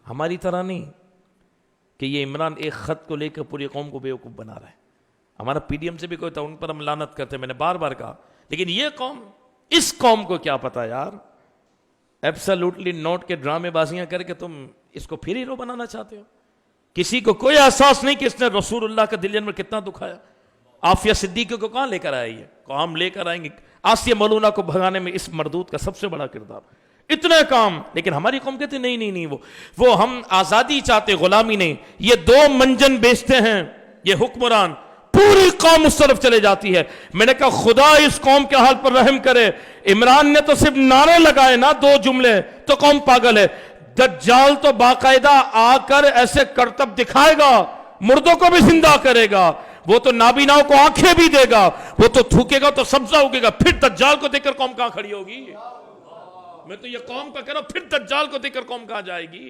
ہماری طرح نہیں کہ یہ عمران ایک خط کو لے کر پوری قوم کو بیوقوف بنا رہا ہے. ہمارا پی ڈی ایم سے بھی کوئی تھا, ان پر ہم لعنت کرتے ہیں, میں نے بار بار کہا, لیکن یہ قوم, اس قوم کو کیا پتا یار, ایبسلوٹلی نوٹ کے ڈرامے بازیاں کر کے تم اس کو پھر ہیرو بنانا چاہتے ہو. کسی کو کوئی احساس نہیں کہ اس نے رسول اللہ کا دل میں کتنا دکھایا. عافیہ صدیقی کو کہاں لے کر آئی ہے, کام لے کر آئیں گے. آسیہ ملونہ کو بھگانے میں اس مردود کا سب سے بڑا کردار. اتنے کام, لیکن ہماری قوم کہتے نہیں, وہ ہم آزادی چاہتے, غلامی نہیں. یہ 2 منجن بیچتے ہیں یہ حکمران, پوری قوم اس طرف چلے جاتی ہے. میں نے کہا خدا اس قوم کے حال پر رحم کرے. عمران نے تو صرف نعرے لگائے نا 2 جملے, تو قوم پاگل ہے. دجال تو باقاعدہ آ کر ایسے کرتب دکھائے گا, مردوں کو بھی زندہ کرے گا, وہ تو نابیناؤں کو آنکھیں بھی دے گا, وہ تو تھوکے گا تو سبزہ اگے گا. پھر دجال کو دیکھ کر قوم کہاں کھڑی ہوگی؟ میں تو یہ قوم کا کہہ رہا ہوں, پھر دجال کو دیکھ کر قوم کہاں جائے گی؟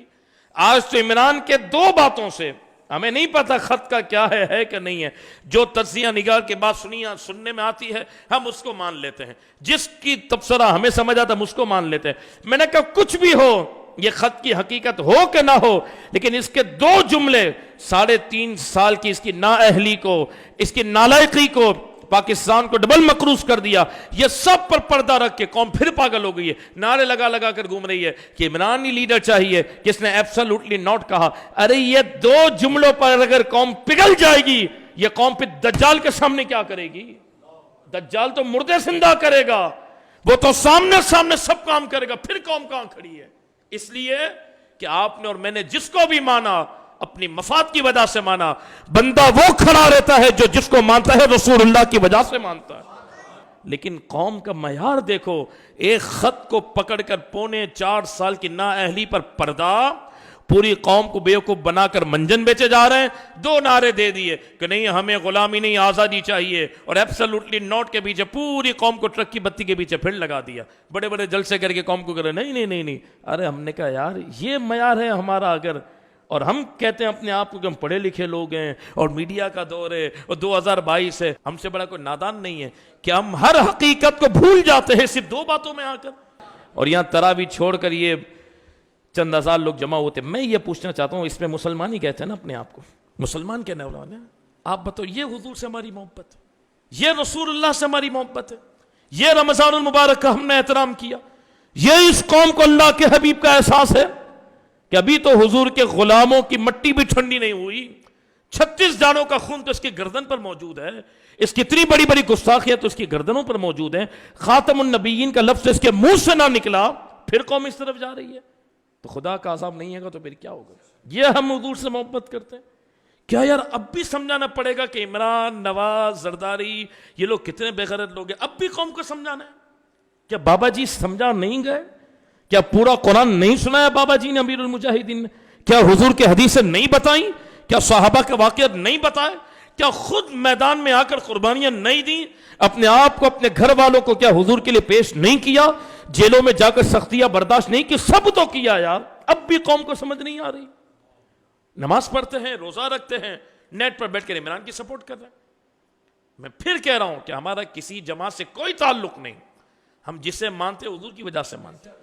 آج تو عمران کے 2 باتوں سے ہمیں نہیں پتا خط کا کیا ہے کہ نہیں ہے. جو تجزیہ نگار کے بعد سننے میں آتی ہے ہم اس کو مان لیتے ہیں, جس کی تبصرہ ہمیں سمجھ آتا ہم اس کو مان لیتے ہیں. میں نے کہا کچھ بھی ہو, یہ خط کی حقیقت ہو کہ نہ ہو, لیکن اس کے 2 جملے 3.5 سال کی اس کی نااہلی کو, اس کی نالائقی کو, پاکستان کو ڈبل مقروض کر دیا. یہ سب پر پردہ رکھ کے قوم پھر پاگل ہو گئی ہے, نعرے لگا کر گھوم رہی ہے کہ عمرانی لیڈر چاہیے, کس نے ایبسلوٹلی ناٹ کہا. ارے یہ 2 جملوں پر اگر قوم پگھل جائے گی, یہ قوم پھر دجال کے سامنے کیا کرے گی؟ دجال تو مردے زندہ کرے گا, وہ تو سامنے سب کام کرے گا. پھر قوم کہاں کھڑی ہے؟ اس لیے کہ آپ نے اور میں نے جس کو بھی مانا اپنی مفاد کی وجہ سے مانا. بندہ وہ کھڑا رہتا ہے جو جس کو مانتا ہے رسول اللہ کی وجہ سے مانتا ہے. لیکن قوم کا معیار دیکھو, ایک خط کو پکڑ کر 4.25 سال کی نااہلی پر پردہ, پوری قوم کو بیوقوف بنا کر منجن بیچے جا رہے ہیں. 2 نعرے دے دیے کہ نہیں ہمیں غلامی نہیں آزادی چاہیے, اور ایبسلوٹلی نوٹ کے پیچھے پوری قوم کو ٹرک کی بتی کے پیچھے پھر لگا دیا. بڑے جلسے کر کے قوم کو کرے نہیں. ارے ہم نے کہا یار یہ معیار ہے ہمارا, اگر اور ہم کہتے ہیں اپنے آپ کو کہ ہم پڑھے لکھے لوگ ہیں اور میڈیا کا دور ہے اور 2022 ہے, ہم سے بڑا کوئی نادان نہیں ہے کہ ہم ہر حقیقت کو بھول جاتے ہیں صرف 2 باتوں میں آ کر. اور یہاں تراویح چھوڑ کر یہ چند ہزار لوگ جمع ہوتے. میں یہ پوچھنا چاہتا ہوں, اس میں مسلمان ہی کہتے ہیں نا اپنے آپ کو, مسلمان کہنے والے ہیں. آپ بتاؤ, یہ حضور سے ہماری محبت ہے, یہ رسول اللہ سے ہماری محبت ہے, یہ رمضان المبارک کا ہم نے احترام کیا, یہ اس قوم کو اللہ کے حبیب کا احساس ہے کہ ابھی تو حضور کے غلاموں کی مٹی بھی ٹھنڈی نہیں ہوئی, 36 جانوں کا خون تو اس کی گردن پر موجود ہے, اس کی اتنی بڑی گستاخیاں تو اس کی گردنوں پر موجود ہیں, خاتم النبیین کا لفظ اس کے منہ سے نہ نکلا, پھر قوم اس طرف جا رہی ہے. تو خدا کا عذاب نہیں ہے گا تو پھر کیا ہوگا؟ یہ ہم حضور سے محبت کرتے ہیں. کیا یار اب بھی سمجھانا پڑے گا کہ عمران, نواز, زرداری یہ لوگ کتنے بے غیرت لوگ ہیں؟ اب بھی قوم کو سمجھانا ہے؟ کیا بابا جی سمجھا نہیں گئے؟ کیا پورا قرآن نہیں سنایا بابا جی نے امیر المجاہدین نے؟ کیا حضور کے حدیثیں نہیں بتائیں؟ کیا صحابہ کے واقعات نہیں بتائے؟ کیا خود میدان میں آ کر قربانیاں نہیں دیں؟ اپنے آپ کو, اپنے گھر والوں کو کیا حضور کے لیے پیش نہیں کیا؟ جیلوں میں جا کر سختیاں برداشت نہیں کی؟ سب تو کیا یار. اب بھی قوم کو سمجھ نہیں آ رہی. نماز پڑھتے ہیں, روزہ رکھتے ہیں, نیٹ پر بیٹھ کر عمران کی سپورٹ کر رہے ہیں. میں پھر کہہ رہا ہوں کہ ہمارا کسی جماعت سے کوئی تعلق نہیں, ہم جسے مانتے حضور کی وجہ سے مانتے ہیں.